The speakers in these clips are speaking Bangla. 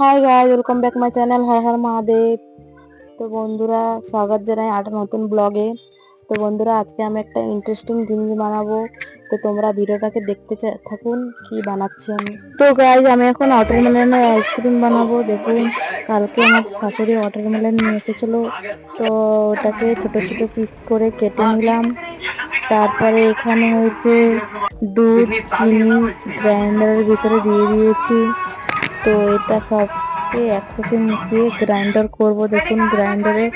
High guys, welcome back my channel Har Har Mahadev. তো বন্ধুরা, স্বাগত জানাই একটা নতুন ব্লগে। তো বন্ধুরা, আজকে আমি একটা ইন্টারেস্টিং জিনিস বানাবো। তো তোমরা ভিডিওটাকে দেখতে থাকুন কি বানাচ্ছি আমি। তো গাইস, আমি এখন ওয়াটারমেলনের আইসক্রিম বানাবো। দেখুন, কালকে আমার শাশুড়ি ওয়াটারমেলন নিয়ে এসেছিল। তো ওটাকে ছোট ছোট পিস করে কেটে নিলাম। তারপরে এখানে হয়েছে দুধ, চিনি গ্রাইন্ডারের ভিতরে দিয়ে দিয়েছি। তো এটা সবকে একসাথে মিশিয়ে গ্রাইন্ডার করব। দেখুন, গ্রাইন্ডারে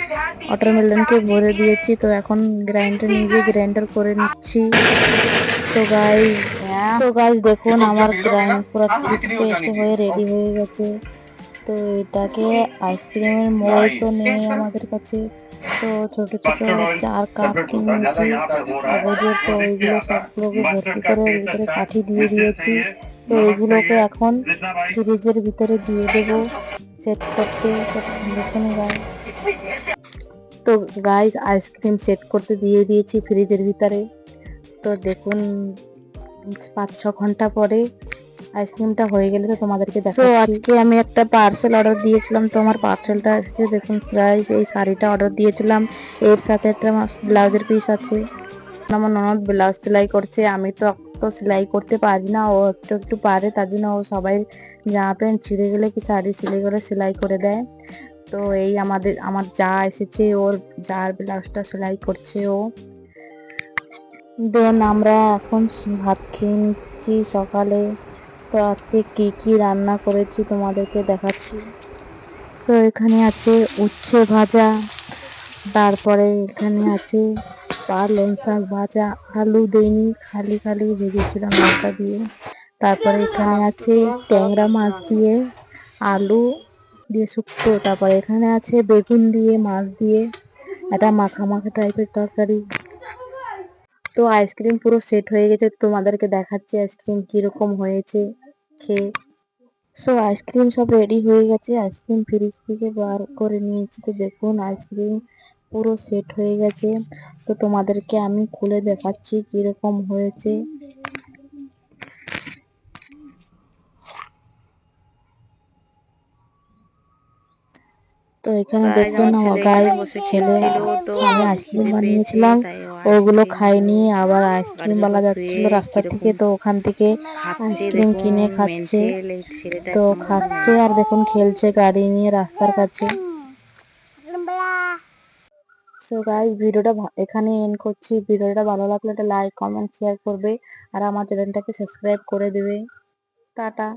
ওয়াটারমেলনকে ভরে দিয়েছি। তো এখন গ্রাইন্ডার নিজে গ্রাইন্ডার করে নিচ্ছি। তো গাইস দেখুন, আমার গ্রাইন্ড পুরো পেস্ট হয়ে রেডি হয়ে গেছে। তো এটাকে আইসক্রিমের মোল তো নেই আমাদের কাছে। তো ছোট ছোট 4 কাপ কিনেছি কাগজের। তো ওইগুলো সবগুলোকে ভর্তি করে ওর ভিতরে কাঠি দিয়ে দিয়েছি। তো এগুলোকে এখন ফ্রিজের ভিতরে দিয়ে দেবো সেট করতে। দেখুন গাইস, তো গাইস আইসক্রিম সেট করতে দিয়ে দিয়েছি ফ্রিজের ভিতরে। তো দেখুন, 5-6 ঘন্টা পরে আইসক্রিমটা হয়ে গেলে তো তোমাদেরকে দেখাচ্ছি। আজকে আমি একটা পার্সেল অর্ডার দিয়েছিলাম, তো আমার পার্সেলটা এসেছে। দেখুন গাইস, এই শাড়িটা অর্ডার দিয়েছিলাম, এর সাথে একটা ব্লাউজের পিস আছে। আমার ননদ ব্লাউজ সেলাই করছে, আমি তো তো সেলাই করতে পারি না, ও একটু একটু পারে। তার জন্য ও সবাই জামা প্যান্ট ছিঁড়ে গেলে কি শাড়ি সেলাই করে দেয়। তো এই আমার যা এসেছে, ওর যার ব্লাউজটা সেলাই করছে ও। দেন আমরা এখন ভাত খেয়ে নিচ্ছি সকালে। তো আজকে কি কি রান্না করেছি তোমাদেরকে দেখাচ্ছি। তো এখানে আছে উচ্ছে ভাজা, তারপরে এখানে আছে পালং শাক ভাজা, আলু দেইনি, খালি খালি ভেজেছিলাম লঙ্কা দিয়ে। তারপরে এখানে আছে ট্যাংরা মাছ দিয়ে আলু দিয়ে শুক্তো। তারপরে এখানে আছে বেগুন দিয়ে মাছ দিয়ে একটা মাখা মাখা টাইপের তরকারি। তো আইসক্রিম পুরো সেট হয়ে গেছে, তোমাদেরকে দেখাচ্ছি আইসক্রিম কিরকম হয়েছে খেয়ে। আইসক্রিম সব রেডি হয়ে গেছে, আইসক্রিম ফ্রিজ থেকে বার করে নিয়েছি। তো দেখুন, আইসক্রিম পুরো সেট হয়ে গেছে। তো তোমাদেরকে আমি খুলে দেখাচ্ছি কিরকম হয়েছে। তো এখানে দেখুন আমার গায়ে ছেলে, আমি আইসক্রিম বানিয়েছিলাম, ওগুলো খাইনি। আবার আইসক্রিম বালা যাচ্ছিল রাস্তা থেকে, তো ওখান থেকে আইসক্রিম কিনে খাচ্ছে। তো খাচ্ছে আর দেখুন খেলছে গাড়ি নিয়ে রাস্তার কাছে। সো গাইস, ভিডিওটা এখানে এন্ড করছি। ভিডিওটা ভালো লাগলে একটা লাইক কমেন্ট শেয়ার করবে আর আমার চ্যানেলটাকে সাবস্ক্রাইব করে দেবে। টাটা।